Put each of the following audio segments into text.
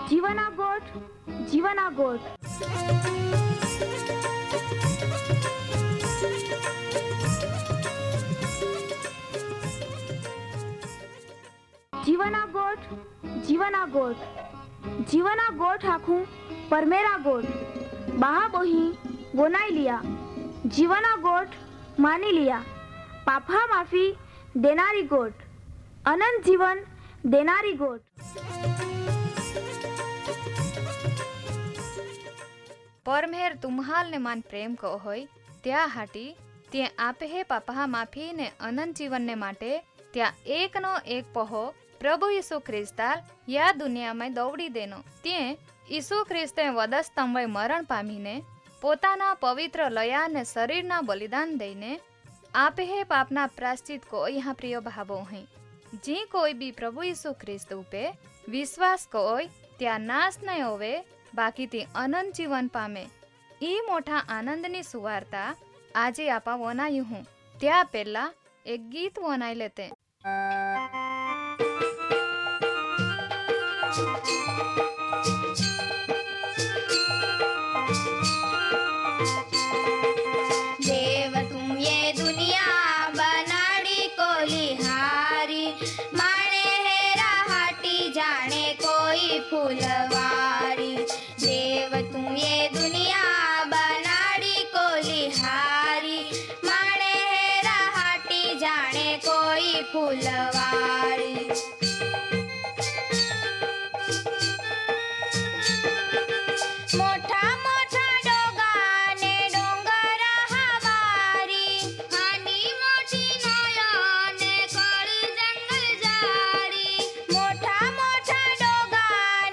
जीवना गोठ जीवना गोठ। जीवना गोठ जीवना गोठ जीवना गोठ आखू परमेरा गोठ बाहा बोही गोनाई लिया जीवना गोठ मानी लिया पापा माफी देनारी गोठ अनंत जीवन देनारी गोठ। परमेर तुम्हाल ने मान प्रेम को होय त्या हाटी ते आपे हे पापा माफी ने अनंत जीवन ने माटे त्या एक नो एक पहो प्रभु यीशु ख्रिस्ताल या दुनिया में दौड़ी देनो ते यीशु ख्रिस्ते वधस्तंभे मरण पामीने पोताना पवित्र लया ने शरीरना बलिदान दईने आपे हे पापना प्राश्चित को यहाँ प्रिय भावो है जी कोई भी प्रभु यीशु ख्रिस्त पे विश्वास कोय त्या नाश नहीं होवे बाकी ते अनंत जीवन पामे। ई मोटा आनंदनी सुवार्ता आजे आपा वनायु हूँ त्या पहला एक गीत वनाई लेते। देव तुम ये दुनिया बनाड़ी कोलिहारी माने हेरा हाटी जाने कोई फूलवारी। देव तुम ये दुनिया बनाड़ी कोलिहारी माने हेरा हाटी जाने कोई फूलवारी। मोठा मोठा डोगा ने डोंगर हवारी हानी मोठी नयने कळी जंगल जारी। मोठा मोठा डोगा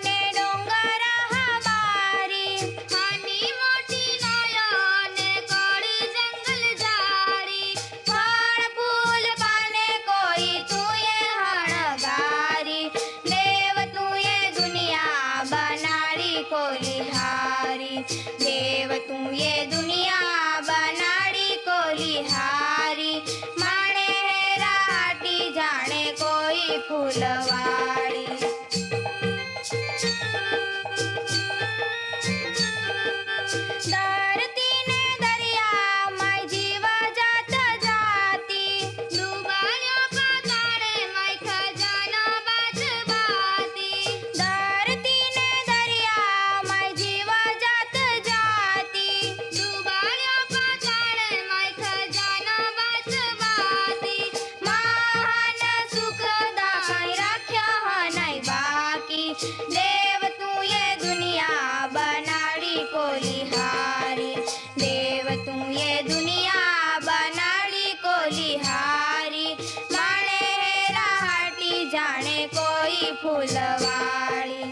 ने डोंगर हवारी हानी मोठी नयने कळी जंगल जारी। फळ फूल पाने कोई तू ये हणगारी। देव तू ये दुनिया बनाड़ी कोलिहारी। देव तू ये दुनिया बनाड़ी कोलिहारी माने हेरा हाटी जाने कोई फूलवाड़ी। धरती ने दरिया माय जीव जात जाती डुबायो पाताळे माय खजाना बात बाती। धरती ने दरिया माय जीव जात जाती डुबायो पाताळे माय खजाना बात बाती। महान सुखदाय राख्या नाही बाकी। देव तू ये दुनिया बनाड़ी कोलिहारी। देव तू ये दुनिया बनाड़ी कोलिहारी माने हेरा हाटी जाने कोई फूलवाड़ी।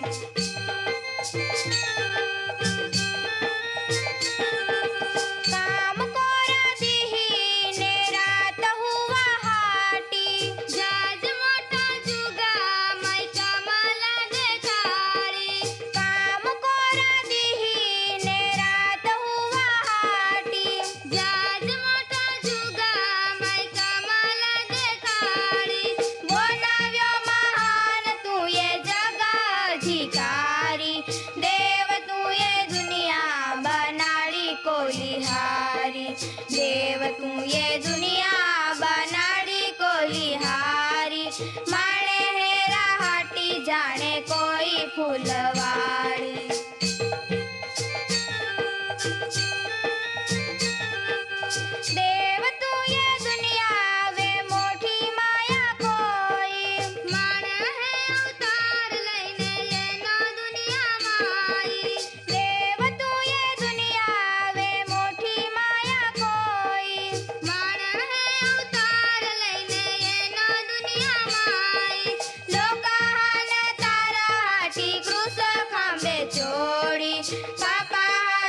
काम कोरा दिही ने रात हुआ हाटी जाज मोठा जुगा माय कमाला देखारी। काम कोरा दिही ने रात हुआ हाटी जाज मोठा जुगा माय कमाला देखारी। बोलाव्यो महान तू ये जगा अधिकारी। देव तू ये दुनिया बनाड़ी कोलिहारी। देव तू ये दुनिया बनाड़ी कोलिहारी माने हेरा हाटी जाने कोई फूलवाड़ी। देव तू ये दुनिया वे मोठी माया कोई माने है अवतार लईने ये ना दुनिया माई। देव तू ये दुनिया वे मोठी माया कोई माने है अवतार लईने ये ना दुनिया माई। लोकान तारा हाटी क्रूस खांबे चोड़ी पापा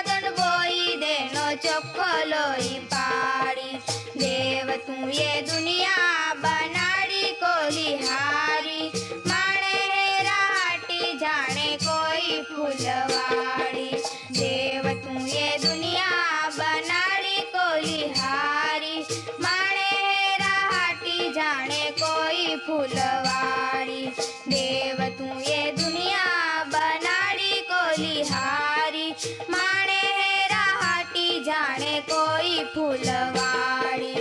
दंड बोई देनो चप्पलोई पाड़ी। देव तू ये दुनिया बनाड़ी कोलिहारी माने हेरा हाटी जाने कोई फूलवाड़ी। देव तू ये दुनिया बनाड़ी कोलिहारी माने हेरा हाटी जाने कोई फूलवाड़ी। देव तू ये दुनिया बनाड़ी बोलिहारी माणे हेरा हाटी जाने कोई फूलवाड़ी।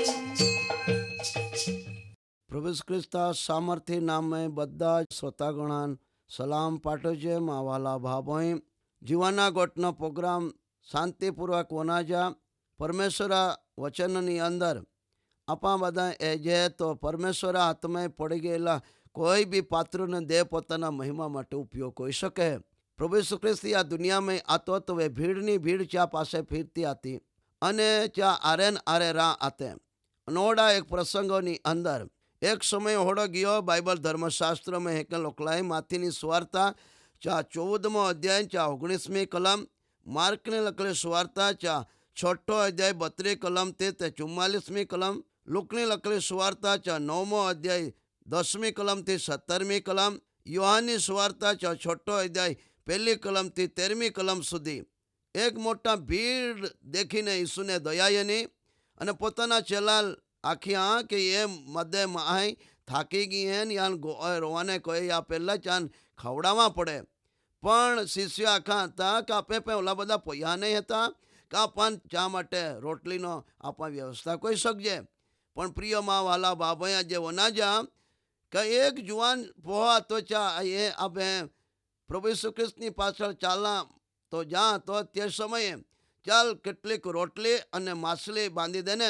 પ્રભુ ખ્રિસ્તા સામર્થ્ય નામે બધા જ શ્રોતાગણાન સલામ પાઠવે છે. માવાલા ભાભોઈ જીવાના ગોટનો પ્રોગ્રામ શાંતિપૂર્વક વનાજા પરમેશ્વરા વચનની અંદર આપણા બધા એ જે તો પરમેશ્વરા હાથમાં પડી ગયેલા કોઈ બી પાત્રને દેહ પોતાના મહિમા માટે ઉપયોગ હોઈ શકે. પ્રભુ ઈસુ ખ્રિસ્તી આ દુનિયામાં આતો તો વે ભીડની ભીડ ચા પાસે ફીરતી હતી અને ચા આરે રા આતે નોડા એક પ્રસંગોની અંદર એક સમય હોડો ગયો બાઇબલ ધર્મશાસ્ત્રમાં હેકે લોકલાઈ માથીની સ્વાર્તા ચા 14મો અધ્યાય ચા 19મી કલમ, માર્કને લખેલી સ્વાર્તા ચા 6ઠો અધ્યાય 32 કલમથી તે 44મી કલમ, લુકની લખેલી સ્વાર્તા ચા 9મો અધ્યાય 10મી કલમથી 17મી કલમ, યોહાનની સ્વાર્તા ચા 6ઠો અધ્યાય 1લી કલમથી 13મી કલમ સુધી એક મોટા ભીડ દેખીને ઈસુને દયાએ નહીં અને પોતાના ચેલા આખી કે એ મધ્ય માય થાકી ગઈ હે ને યાન રોવાને કહે આ પહેલાં ચાન ખવડાવવા પડે. પણ શિષ્યો આખા હતા કે આપે ઓલા બધા પોયા નહીં હતા કે આપણ ચા માટે રોટલીનો આપવા વ્યવસ્થા કોઈ શકજે. પણ પ્રિયમાં વાલા બાબા જે વનાજા કે એક જુવાન પોહા તો ચા એ આપે પ્રભુ ઈસુ ખ્રિસ્તની પાછળ ચાલના તો જા તો તે સમયે ચાલ કેટલીક રોટલી અને માછલી બાંધી દેને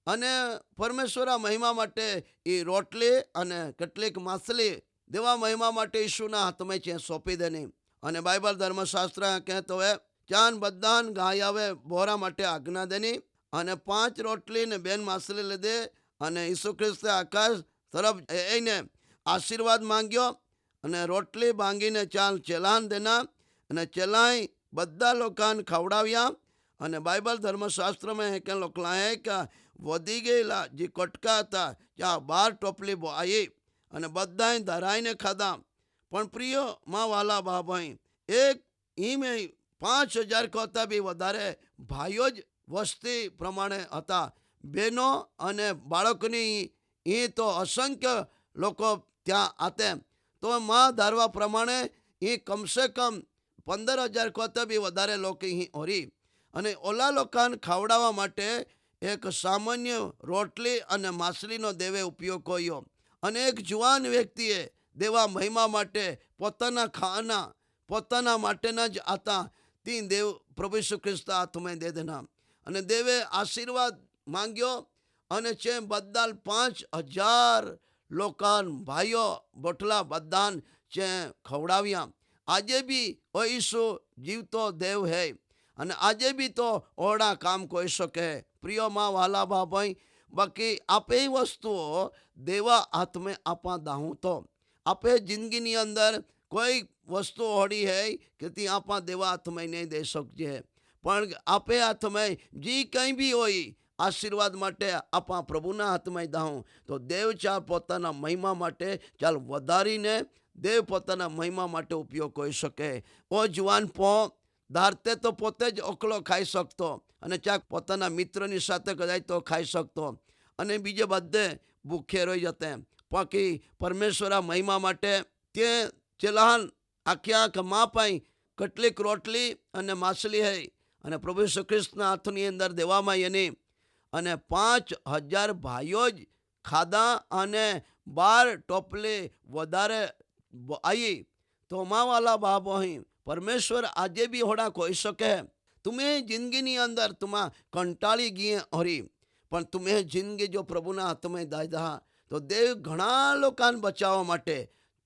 અને પરમેશ્વરા મહિમા માટે એ રોટલી અને કેટલીક માછલી દેવા મહિમા માટે ઈશુના હાથમાં છે સોંપી દેની. અને બાઇબલ ધર્મશાસ્ત્ર કહેતો હોય ચાન બધાન ગાય આવે બોરા માટે આજ્ઞા દેની અને 5 રોટલી ને 2 માછલી લીધે અને ઈસુ ખ્રિસ્તે આકાશ તરફ એને આશીર્વાદ માંગ્યો અને રોટલી ભાંગીને ચાલ ચેલાન દેના અને ચેલાઈ બધા લોકોને ખવડાવ્યા. અને બાઇબલ ધર્મશાસ્ત્રમાં કે લોકલાએ કે વધી ગયેલા જે કટકા હતા ત્યાં 12 ટોપલી આવી અને બધાએ ધરાઈને ખાધા. પણ પ્રિય માં વાલા બાભાઈ એક ઈમે 5000 કરતાં બી વધારે ભાઈઓ જ વસ્તી પ્રમાણે હતા. બહેનો અને બાળકોની એ તો અસંખ્ય લોકો ત્યાં આતે તો માં ધારવા પ્રમાણે એ કમસે કમ 15000 કરતાં બી વધારે લોકો અહીં ઓરી અને ઓલા લોકોને ખવડાવવા માટે એક સામાન્ય રોટલી અને માછલીનો દેવે ઉપયોગ કર્યો. અને એક જુવાન વ્યક્તિએ દેવા મહિમા માટે પોતાના ખાના પોતાના માટેના જ આતા તી દેવ પ્રભુ ઈસુ ખ્રિસ્ત હાથમાં દે દેના અને દેવે આશીર્વાદ માંગ્યો અને છે બધા 5000 લોકાન ભાઈઓ બોટલા બધાન છે ખવડાવ્યા. આજે બી ઓ ઈસુ જીવતો દેવ હે અને આજે બી તો ઓડા કામ કોઈ શકે. પ્રિયોમાં વાલા બાભાઈ બાકી આપે વસ્તુઓ દેવા હાથમાં આપા દાહું તો આપે જિંદગીની અંદર કોઈ વસ્તુ હોડી હે કે તે આપા દેવા હાથમાં નહીં દઈ શકજે. પણ આપે હાથમાં જે કંઈ બી હોય આશીર્વાદ માટે આપા પ્રભુના હાથમાં દાહું તો દેવ ચાલ પોતાના મહિમા માટે ચાલ વધારીને દેવ પોતાના મહિમા માટે ઉપયોગ કરી શકે. ઓ જુવાન પો ધારતે તો પોતે જ ઓકળો ખાઈ શકતો અને ચાક પોતાના મિત્રની સાથે કદાચ તો ખાઈ શકતો અને બીજે બધે ભૂખે રહી જતે. બાકી પરમેશ્વરા મહિમા માટે તે ચેલાન આખી માં પાઈ કેટલીક રોટલી અને માછલી હૈ અને પ્રભુ ઈસુ ખ્રિસ્તના હાથની અંદર દેવામાં એની અને 5000 ભાઈઓ જ ખાધા અને 12 ટોપલી વધારે આવી. તો માવાલા બાબો અહીં પરમેશ્વર આજે બી હોડા કોઈ શકે. તમે જિંદગીની અંદર તુમા કંટાળી ગઈ હોરી પણ તમે જિંદગી જો પ્રભુના હાથમાં દાદા તો દેવ ઘણા લોકોને બચાવવા માટે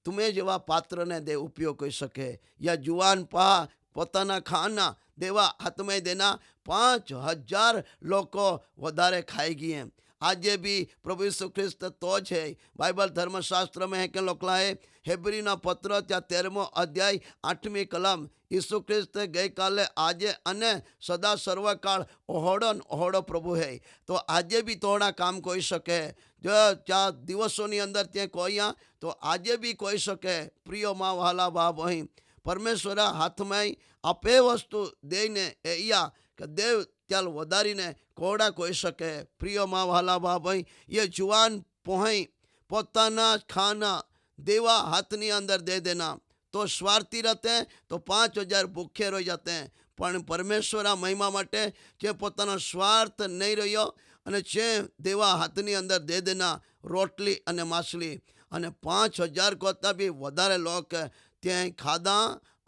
તમે જેવા પાત્રને દેવ ઉપયોગ કરી શકે. યા જુવાન પા પોતાના ખાના દેવા હાથમાં દેના 5000 લોકો વધારે ખાઈ ગઈ. આજે બી પ્રભુ ઈસુ ખ્રિસ્ત તો છે. બાઇબલ ધર્મશાસ્ત્રમાં કે લોકલાએ હેબ્રીના પત્ર ત્યાં 13મો અધ્યાય 8મી કલમ ઈસુ ખ્રિસ્ત ગઈકાલે આજે અને સદા સર્વકાળ ઓહોડો પ્રભુ હે. તો આજે બી તોડા કામ કોઈ શકે. જો 4 દિવસોની અંદર ત્યાં કોઈયા તો આજે બી કોઈ શકે. પ્રિયોમાં વહાલા બાપ અહીં પરમેશ્વરા હાથમાં આપે વસ્તુ દઈને અહીંયા કે દેવ ચાલ વધારીને કોડા કોઈ શકે. પ્રિયોમાં વહાલા બાપ અહીં એ જુવાન પહોંઈ પોતાના ખાના દેવા હાથની અંદર દે દેના तो स्वार्थी रहते हैं तो 5000 भूखे रह जाते हैं। पण परमेश्वर आ महिमा माटे जे पोतानो स्वार्थ नहीं रह्यो अने जे देवा हाथनी अंदर दे देना रोटली अने माछली अने 5000 करता बी वधारे लोग त्यां खाधा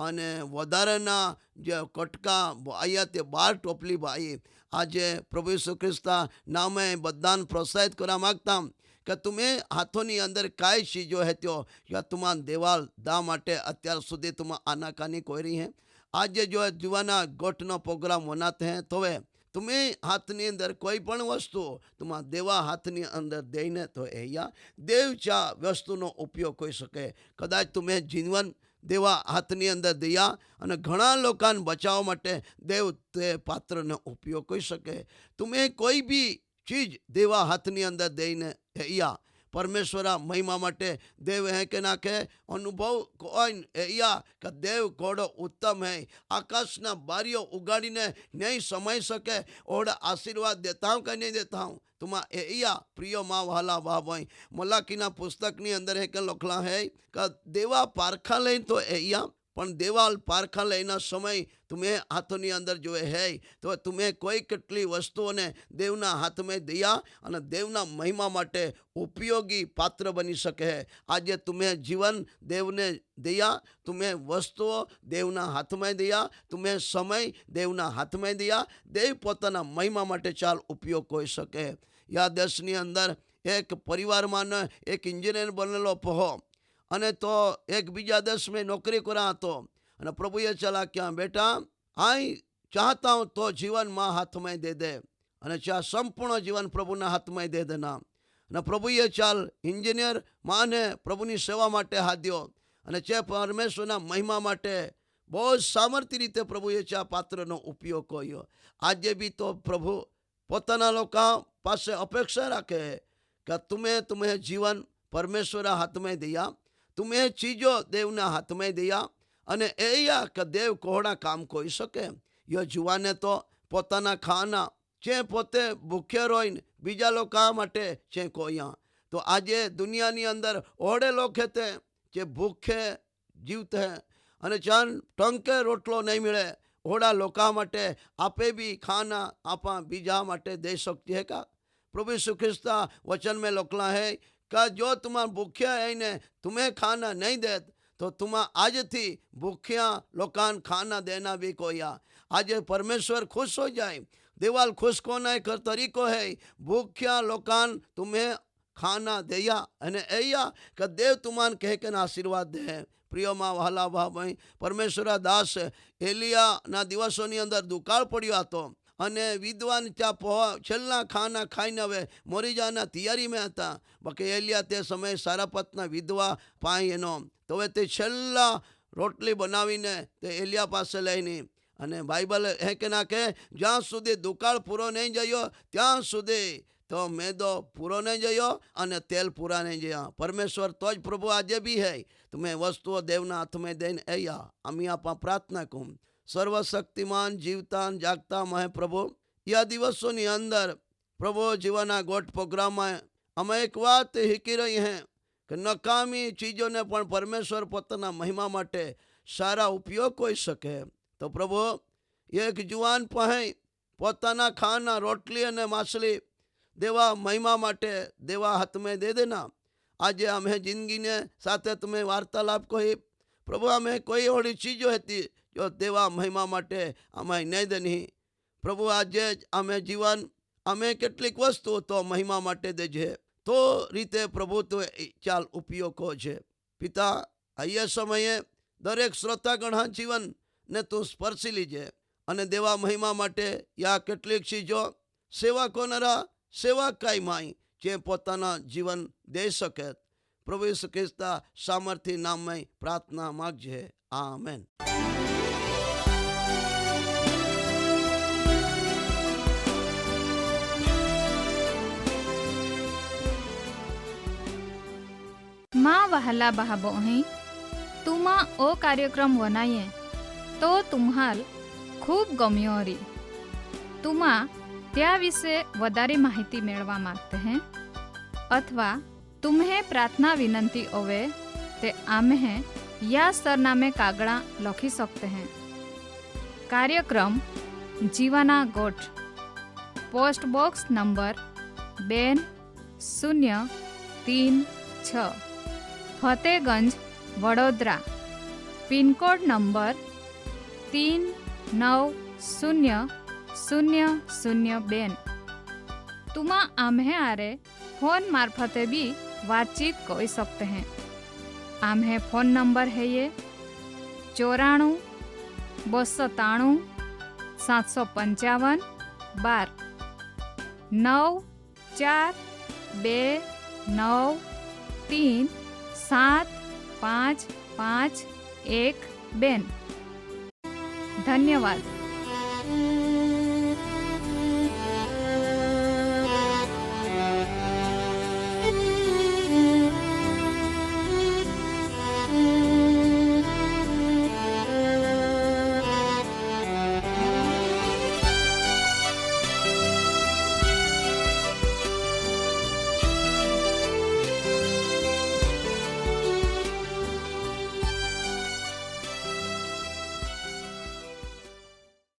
अने वधारेना जे कटका आया ते 12 टोपली भाई। आज प्रभु यीशु ख्रिस्ता नामे बधाने प्रोत्साहित करवा मागता कि तुम्हें हाथोनी अंदर काय चीजो है त्यो या तुम्हारा देवाल दा माटे अत्यार सुधी तुम आनाकानी कोई रही है। आज जो जीवाना गोटनो प्रोग्राम होनाते हैं तो वे तुम्हें हाथनी अंदर कोई पण वस्तु तुम्हारा देवा हाथनी अंदर देने तो या देव चा वस्तुनो उपयोग कोई सके। कदाच तुम्हें जीवन देवा हाथनी अंदर दिया अने घणा लोकान बचाव माटे देव ते पात्रनो उपयोग कोई सके। तुम्हें कोई भी चीज देवा हाथनी अंदर देने या परमेश्वरा महिमा माटे देव है के नाखे अनुभव कोई या कि देव घोड़ो उत्तम है। आकाशना बारियो उगाड़ीने नहीं समझ सके और आशीर्वाद देता हूँ कि नहीं देता हूँ। तुमा या प्रियो माँ वाला भाई मलाकीना पुस्तकनी अंदर है के लखला है कि देवा पारखा ले तो या पण देवाल पारखा लेना समय तुम्हें हाथों अंदर जो है तो तुम्हें कोई કેટલી વસ્તુઓને દેવના હાથ में दिया અને દેવના મહિમા માટે ઉપયોગી પાત્ર બની શકે है। आज तुम्हें जीवन देवने दिया, तुम्हें वस्तुओं देवना हाथ में दिया, तुम्हें समय देवना हाथ में दिया, देव પોતાના મહિમા માટે ચાલ ઉપયોગ કોઈ શકે। या देशની અંદર एक परिवाરમાં एक इंजीनियर बनेलो पहो अने तो एक बीजा देश में नौकरी करा तो अने प्रभुए चला क्या बेटा आई चाहता हूँ तो जीवन माँ हाथ में दे दे अने चाह संपूर्ण जीवन प्रभुना हाथ में दे देना। अने प्रभुए चाल इंजीनियर माँ ने प्रभुनी सेवा माटे हाथ्यो अने चे परमेश्वरना महिमा माटे बहुत सामर्थ्य रीते प्रभुए चा पात्रनो उपयोग कर्यो। आज भी तो प्रभु पोताना लोका पासे अपेक्षा राखे है कि तुम्हें जीवन परमेश्वर हाथ में दिया, तुम्हें चीजों देवना हाथ में दिया अने एया कि देव कोहड़ा काम कोई सके। यो जुवाने तो पोताना खाना चे पोते भूखे रोइन बीजा लोग माटे चे कोया। तो आजे दुनियानी अंदर ओढ़े लोग थे जे भूखे जीवते हैं अने चान टंके रोटलो नहीं मिले ओढ़ा लोका माटे आपे भी खाना आपा बीजा माटे दे सकती है का। प्रभु यीशु ख्रिस्ता वचन में लोकला है कि जो तुम्हारा भूख्या है ने तुम्हें खाना नहीं दे तो तुम आज थी भूख्या लोकान खाना देना भी कोया। आज परमेश्वर खुश हो जाए। देवाल खुश कोना कर तरीको है भूख्या लोकान तुम्हें खाना दिया अने एया कि देव तुमान कह के आशीर्वाद दे। प्रियो माँ वाला भाई परमेश्वरा दास एलिया ना दिवसोनी अंदर दुकाळ पड्यो हतो अने विद्वान त्या छेल्ला खाना खाईने हवे मोरी जाना तैयारी में था। बाकी एलिया ते समय सारापतना विधवा पाई एनो तो हवे ते छेल्ला रोटली बनावीने ते एलिया पासे लईने अने बाइबल है के ना के ज्यां सुधी दुकाळ पूरो नहीं जयो त्यां सुधी तो मैदो पूरो नहीं जयो अने तेल पूरा नहीं जया। परमेश्वर तो ज प्रभु आज भी है तुम्हें वस्तुओं देवना हाथ में देने एया अमी आपा प्रार्थना करूं। सर्वशक्तिमान जीवतान जागता महे प्रभु या दिवसों ની અંદર પ્રભુ જીવાના ગોટ પ્રોગ્રામમાં અમે એક વાત હીકી રહી हैं કે નકામી ચીજોને પણ પરમેશ્વર પોતાના મહિમા માટે સારા ઉપયોગ કોઈ શકે। તો પ્રભુ એક જુવાન પહે પોતાના ખાના રોટલી અને માછલી દેવા મહિમા માટે દેવા હાથ में दे देना। आज અમે જિંદગીને સાથે તમે વાર્તાલાપ કહી પ્રભુ અમે કોઈ ઓળી ચીજો હતી जो देवा महिमा माटे अमे नहीं देनी प्रभु आज अमे जीवन अमे केटलीक वस्तु तो महिमा माटे देजे तो रीते प्रभु तो चाल उपयोग हो छे। पिता आये समये दरेक श्रोतागण जीवन ने तू स्पर्शी लीजे अने देवा महिमा माटे या केटलीक चीजों सेवा कोनरा सेवा काई माई जे पोताना जीवन दे सके। प्रभु यीशु ख्रिस्ता सामर्थ्य नाम में प्रार्थना मांगजे आमेन। माँ वहला बहाबोही तुमा ओ कार्यक्रम वनाये तो तुम्हाल खूब गम्यो री। तुमा त्या विषे वधारे माहिती मेळवा मागते हैं अथवा तुम्हें प्रार्थना विनंती होवे ते आम्हे या सरनामे कागड़ा लखी सकते हैं। कार्यक्रम जीवाना गोठ, post box number 2036, Fatehganj, Vadodara, pin code number 390002। तुमा आम्हे आरे फोन मार्फते भी बातचीत कर सकते हैं। आम्हे फोन नंबर है ये 94 293 755 12 9429375512। धन्यवाद।